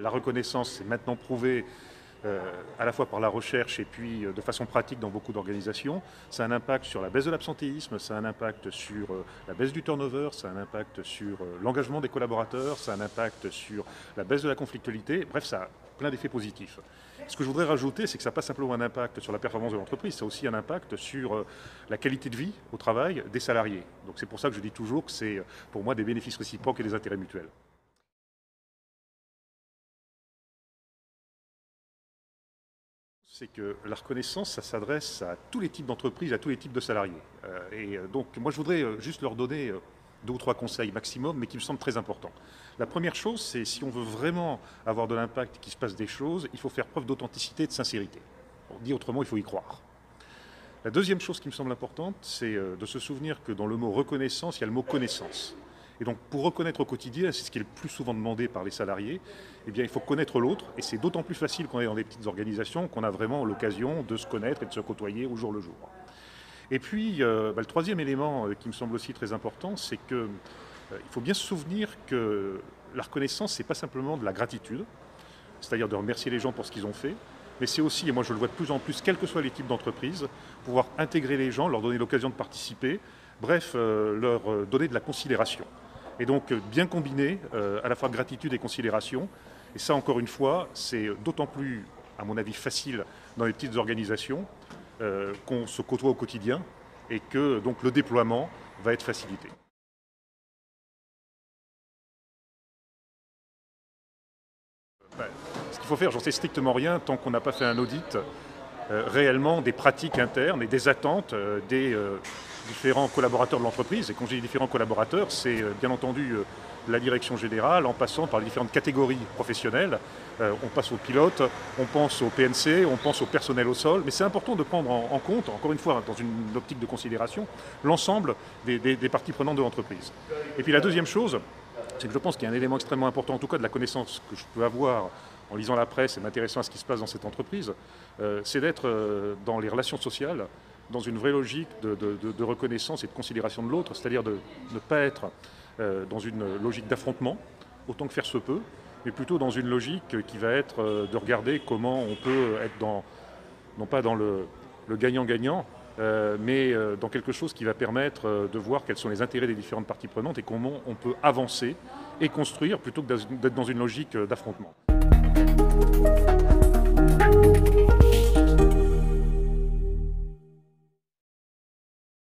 La reconnaissance est maintenant prouvée à la fois par la recherche et puis de façon pratique dans beaucoup d'organisations. Ça a un impact sur la baisse de l'absentéisme, ça a un impact sur la baisse du turnover, ça a un impact sur l'engagement des collaborateurs, ça a un impact sur la baisse de la conflictualité. Bref, ça a plein d'effets positifs. Ce que je voudrais rajouter, c'est que ça n'a pas simplement un impact sur la performance de l'entreprise, ça a aussi un impact sur la qualité de vie au travail des salariés. Donc c'est pour ça que je dis toujours que c'est pour moi des bénéfices réciproques et des intérêts mutuels. C'est que la reconnaissance, ça s'adresse à tous les types d'entreprises, à tous les types de salariés. Donc moi je voudrais juste leur donner 2 ou 3 conseils maximum, mais qui me semblent très importants. La première chose, c'est si on veut vraiment avoir de l'impact, qu'il se passe des choses, il faut faire preuve d'authenticité et de sincérité. Dit autrement, il faut y croire. La deuxième chose qui me semble importante, c'est de se souvenir que dans le mot reconnaissance, il y a le mot connaissance. Et donc pour reconnaître au quotidien, c'est ce qui est le plus souvent demandé par les salariés, eh bien, il faut connaître l'autre, et c'est d'autant plus facile quand on est dans des petites organisations qu'on a vraiment l'occasion de se connaître et de se côtoyer au jour le jour. Et puis, le troisième élément qui me semble aussi très important, c'est qu'il faut bien se souvenir que la reconnaissance, ce n'est pas simplement de la gratitude, c'est-à-dire de remercier les gens pour ce qu'ils ont fait, mais c'est aussi, et moi je le vois de plus en plus, quels que soient les types d'entreprises, pouvoir intégrer les gens, leur donner l'occasion de participer, bref, leur donner de la considération. Et donc bien combiner à la fois gratitude et considération. Et ça, encore une fois, c'est d'autant plus, à mon avis, facile dans les petites organisations qu'on se côtoie au quotidien et que donc le déploiement va être facilité. Ce qu'il faut faire, j'en sais strictement rien tant qu'on n'a pas fait un audit réellement des pratiques internes et des attentes des différents collaborateurs de l'entreprise. Et quand je dis différents collaborateurs, c'est bien entendu la direction générale en passant par les différentes catégories professionnelles. On passe aux pilotes, on pense au PNC, on pense au personnel au sol. Mais c'est important de prendre en compte, encore une fois, dans une optique de considération, l'ensemble des parties prenantes de l'entreprise. Et puis la deuxième chose, c'est que je pense qu'il y a un élément extrêmement important, en tout cas de la connaissance que je peux avoir en lisant la presse et m'intéressant à ce qui se passe dans cette entreprise, c'est d'être dans les relations sociales, dans une vraie logique de reconnaissance et de considération de l'autre, c'est-à-dire de ne pas être dans une logique d'affrontement, autant que faire se peut, mais plutôt dans une logique qui va être de regarder comment on peut être non pas dans le gagnant-gagnant, mais dans quelque chose qui va permettre de voir quels sont les intérêts des différentes parties prenantes et comment on peut avancer et construire plutôt que d'être dans une logique d'affrontement.